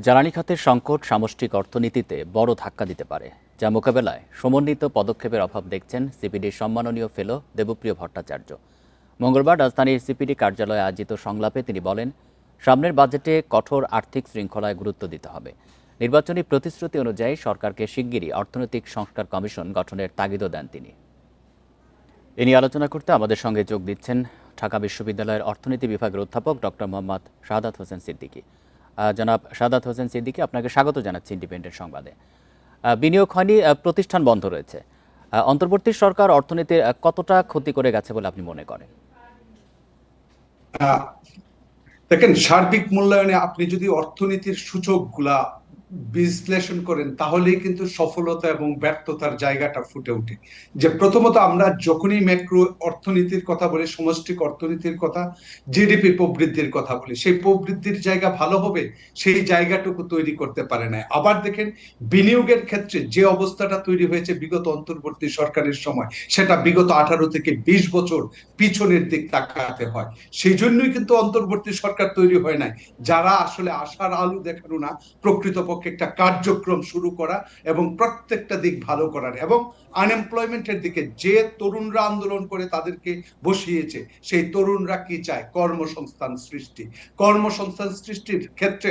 জ্বালানি খাতের সংকট সামষ্টিক অর্থনীতিতে বড় ধাক্কা দিতে পারে, যা মোকাবেলায় সমন্বিত পদক্ষেপের অভাব দেখছেন সিপিডির সম্মাননীয় ফেলো দেবপ্রিয় ভট্টাচার্য। মঙ্গলবার রাজধানীর সিপিডি কার্যালয়ে আয়োজিত সংলাপে তিনি বলেন, সামনের বাজেটে কঠোর আর্থিক শৃঙ্খলায় গুরুত্ব দিতে হবে। নির্বাচনী প্রতিশ্রুতি অনুযায়ী সরকারকে শিগগিরই অর্থনৈতিক সংস্কার কমিশন গঠনের তাগিদও দেন তিনি। এ নিয়ে আলোচনা করতে আমাদের সঙ্গে যোগ দিচ্ছেন ঢাকা বিশ্ববিদ্যালয়ের অর্থনীতি বিভাগের অধ্যাপক ডক্টর মোহাম্মদ শাহাদাত হোসেন সিদ্দিকী। জনাব শাহাদাত হোসেন সিদ্দিকী, আপনাকে স্বাগত জানাচ্ছি ইন্ডিপেন্ডেন্ট সংবাদে। বিনিয়োগ হয়নি, প্রতিষ্ঠান বন্ধ রয়েছে। অন্তর্বর্তী সরকার অর্থনীতির কতটা ক্ষতি করে গেছে বলে আপনি মনে করেন? দেখেন, সার্বিক মূল্যায়নে আপনি যদি অর্থনীতির সূচকগুলা বিশ্লেষণ করেন তাহলেই কিন্তু সফলতা এবং ব্যর্থতার জায়গাটা ফুটে ওঠে। যে প্রথমত আমরা যখনই ম্যাক্রো অর্থনীতির কথা বলি, সমষ্টিক অর্থনীতির কথা, জিডিপি প্রবৃদ্ধির কথা বলি, সেই প্রবৃদ্ধির জায়গা ভালো হবে সেই জায়গাটুকু তৈরি করতে পারে না। আবার দেখেন, বিনিয়োগের ক্ষেত্রে যে অবস্থাটা তৈরি হয়েছে বিগত অন্তর্বর্তী সরকারের সময়, সেটা বিগত 18 থেকে 20 বছর পিছনের দিক তাকাতে হয়। সেই জন্যই কিন্তু অন্তর্বর্তী সরকার তৈরি হয় নাই, যারা আসলে আশার আলো দেখানো না, প্রকৃতপক্ষে একটা কার্যক্রম শুরু করা এবং প্রত্যেকটা দিক ভালো করার। এবং আনএমপ্লয়মেন্টের দিকে যে তরুণরা আন্দোলন করে তাদেরকে বসিয়েছে, সেই তরুণরা কি চায়? কর্মসংস্থান সৃষ্টি। কর্মসংস্থান সৃষ্টির ক্ষেত্রে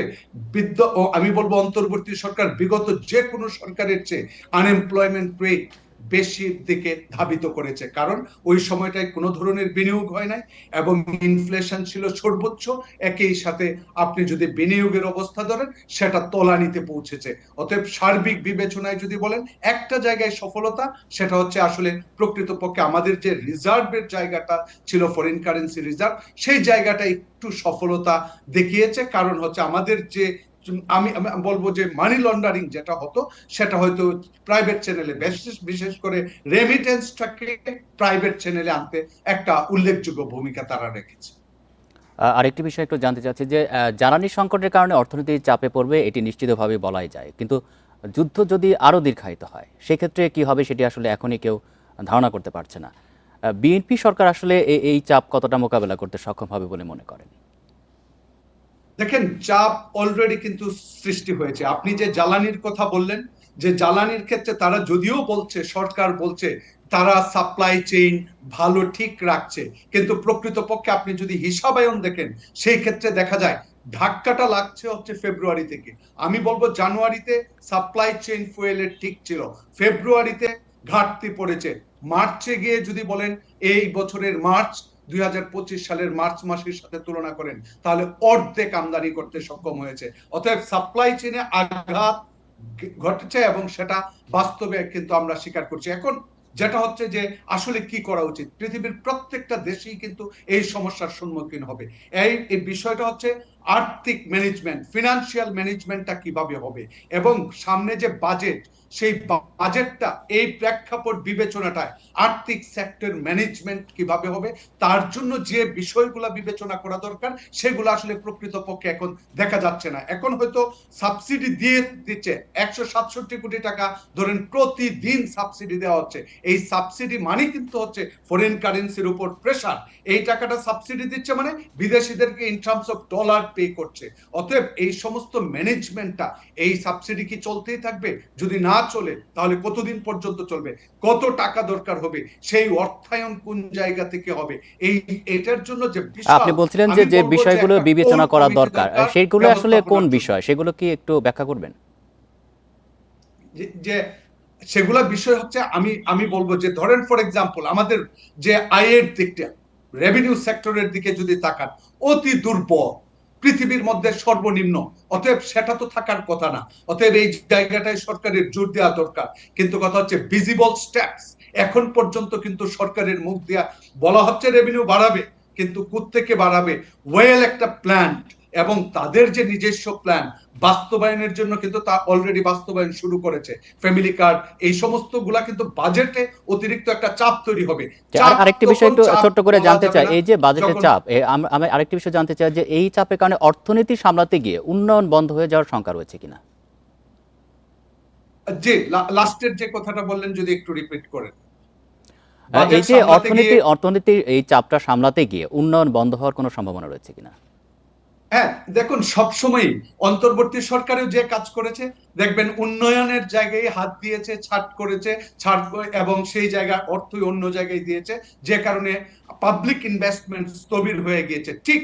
আমি বলবো অন্তর্বর্তী সরকার বিগত যে কোনো সরকারের চেয়ে আনএমপ্লয়মেন্ট রেট বেশির দিকে ধাবিত করেছে, কারণ ওই সময়টায় কোনো ধরনের বিনিয়োগ হয় নাই এবং ইনফ্লেশন ছিল সর্বোচ্চ। একই সাথে আপনি যদি বিনিয়োগের অবস্থা ধরেন, সেটা তলানিতে পৌঁছেছে। অতএব সার্বিক বিবেচনায় যদি বলেন একটা জায়গায় সফলতা, সেটা হচ্ছে আসলে প্রকৃতপক্ষে আমাদের যে রিজার্ভের জায়গাটা ছিল, ফরেন কারেন্সি রিজার্ভ, সেই জায়গাটা একটু সফলতা দেখিয়েছে। কারণ হচ্ছে আমাদের যে আমি বলবো যে মানি লন্ডারিং যেটা হতো, সেটা হয়তো প্রাইভেট চ্যানেলে, বিশেষ করে রেমিটেন্সটাকে প্রাইভেট চ্যানেলে আনতে একটা উল্লেখযোগ্য ভূমিকা তারা রেখেছে। আরেকটি বিষয় একটু জানতে চাচ্ছি যে জ্বালানি সংকটের কারণে অর্থনীতি চাপে পড়বে, এটি নিশ্চিতভাবে বলাই যায়, কিন্তু যুদ্ধ যদি আরও দীর্ঘায়িত হয় সেক্ষেত্রে কি হবে সেটি আসলে এখনই কেউ ধারণা করতে পারছে না। বিএনপি সরকার আসলে এই চাপ কতটা মোকাবেলা করতে সক্ষম হবে বলে মনে করেন? দেখেন, চাপ অলরেডি কিন্তু সৃষ্টি হয়েছে। আপনি যে জ্বালানির কথা বললেন, যে জ্বালানির ক্ষেত্রে তারা যদিও বলছে, সরকার বলছে তারা সাপ্লাই চেইন ভালো ঠিক রাখছে, কিন্তু প্রকৃতপক্ষে আপনি যদি হিসাবায়ন দেখেন, সেই ক্ষেত্রে দেখা যায় ধাক্কাটা লাগছে হচ্ছে ফেব্রুয়ারি থেকে। আমি বলবো জানুয়ারিতে সাপ্লাই চেইন ফুয়েলের ঠিক ছিল, ফেব্রুয়ারিতে ঘাটতি পড়েছে। মার্চে গিয়ে যদি বলেন, এই বছরের মার্চ 2025 সালের মার্চ মাসের সাথে তুলনা করেন, তাহলে অর্ধেক আমদানি করতে সক্ষম হয়েছে। অতএব সাপ্লাই চেইনে আঘাত ঘটেছে এবং সেটা বাস্তবে কিন্তু আমরা স্বীকার করছি। এখন যেটা হচ্ছে যে আসলে কি করা উচিত, পৃথিবীর প্রত্যেকটা দেশেই কিন্তু এই সমস্যার সম্মুখীন হবে। এই বিষয়টা হচ্ছে আর্থিক ম্যানেজমেন্ট, ফিনান্সিয়াল ম্যানেজমেন্টটা কিভাবে হবে, এবং সামনে যে বাজেট, সেই বাজেটটা এই প্রেক্ষাপট বিবেচনাটায় আর্থিক সেক্টর ম্যানেজমেন্ট কিভাবে হবে, তার জন্য যে বিষয়গুলো বিবেচনা করা দরকার সেগুলো আসলে প্রকৃতপক্ষে এখন দেখা যাচ্ছে না। এখন হয়তো সাবসিডি দিয়ে দিচ্ছে 167 কোটি টাকা, ধরেন প্রতিদিন সাবসিডি দেওয়া হচ্ছে। এই সাবসিডি মানে কিন্তু হচ্ছে ফরেন কারেন্সির উপর প্রেসার। এই টাকাটা সাবসিডি দিচ্ছে মানে বিদেশিদেরকে in terms of dollar pay করছে। অতএব এই সমস্ত ম্যানেজমেন্টটা, এই সাবসিডি কি চলতেই থাকবে? যদি না চলে তাহলে কতদিন পর্যন্ত চলবে? কত টাকা দরকার হবে? সেই অর্থায়ন কোন জায়গা থেকে হবে? এটার জন্য যে আপনি বলছিলেন যে যে বিষয়গুলো বিবেচনা করা দরকার, সেগুলো আসলে কোন বিষয়, সেগুলো কি একটু ব্যাখ্যা করবেন? যে সেগুলা বিষয় হচ্ছে, আমি বলবো যে ধরেন ফর এক্সাম্পল আমাদের যে আয়ের দিকটা, রেভিনিউ সেক্টরের দিকে যদি তাকান, অতি দুর্বল, পৃথিবীর মধ্যে সর্বনিম্ন। অতএব সেটা তো থাকার কথা না। অতএব এই জায়গাটায় সরকারের জোর দেওয়া দরকার। কিন্তু কথা হচ্ছে ভিজিবল স্টেপস এখন পর্যন্ত কিন্তু সরকারের মুখ দিয়া বলা হচ্ছে রেভিনিউ বাড়াবে, কিন্তু কোত্থেকে বাড়াবে? ওয়েল একটা প্ল্যান এবং তাদের যে নিজস্ব প্ল্যান বাস্তবায়নের জন্য কিন্তু তা অলরেডি বাস্তবায়ন শুরু করেছে। ফ্যামিলি কার্ড, এই সমস্ত গুলা কিন্তু বাজেটে অতিরিক্ত একটা চাপ তৈরি হবে। আরেকটি বিষয় একটু ছোট্ট করে জানতে চাই, এই যে বাজেটের চাপ, আমি আরেকটি বিষয় জানতে চাই যে এই চাপের কারণে অর্থনীতি সামলাতে গিয়ে উন্নয়ন বন্ধ হয়ে যাওয়ার শঙ্কা রয়েছে কিনা? যে লাস্টের যে কথাটা বললেন যদি একটু রিপিট করেন। এই যে অর্থনীতির এই চাপটা সামলাতে গিয়ে উন্নয়ন বন্ধ হওয়ার কোনো সম্ভাবনা রয়েছে কিনা? হ্যাঁ, দেখুন সবসময় অন্তর্বর্তী সরকারেও যে কাজ করেছে, দেখবেন উন্নয়নের জায়গায় হাত দিয়েছে, ছাড় করেছে, এবং সেই জায়গায় অর্থই অন্য জায়গায় দিয়েছে, যে কারণে পাবলিক ইনভেস্টমেন্ট স্থবির হয়ে গিয়েছে। ঠিক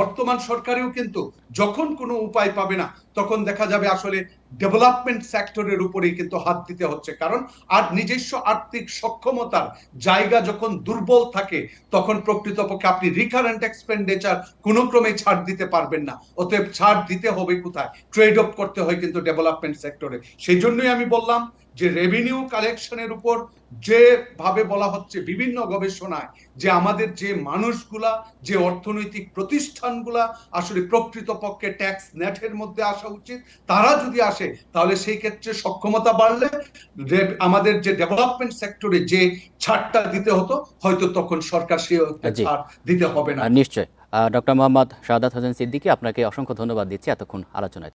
বর্তমান সরকারেও কিন্তু যখন কোনো উপায় পাবে না, তখন দেখা যাবে আসলে ডেভেলপমেন্ট সেক্টরের উপরেই কিন্তু হাত দিতে হচ্ছে। কারণ আর নিজস্ব আর্থিক সক্ষমতার জায়গা যখন দুর্বল থাকে, তখন প্রকৃতপক্ষে আপনি রিকারেন্ট এক্সপেন্ডিচার কোনো ক্রমে ছাড় দিতে পারবেন না। অতএব ছাড় দিতে হবে কোথায়? ট্রেড অফ করতে হয় কিন্তু ডেভেলপমেন্ট সেক্টরে। সেই জন্যই আমি বললাম যে রেভিনিউ কালেকশনের উপর যেভাবে বলা হচ্ছে বিভিন্ন গবেষণায়, যে আমাদের যে মানুষগুলা, যে অর্থনৈতিক প্রতিষ্ঠানগুলা আসলে প্রকৃতপক্ষে ট্যাক্স নেটের মধ্যে আসা উচিত, তারা যদি আসে, তাহলে সেই ক্ষেত্রে সক্ষমতা বাড়লে আমাদের যে ডেভেলপমেন্ট সেক্টরে যে ছাড়টা দিতে হতো, হয়তো তখন সরকার সেই জি, ছাড় দিতে হবে না। নিশ্চয়। ডক্টর মোহাম্মদ শাহাদাত হোসেন সিদ্দিকী, আপনাকে অসংখ্য ধন্যবাদ দিচ্ছি এতক্ষণ আলোচনায়।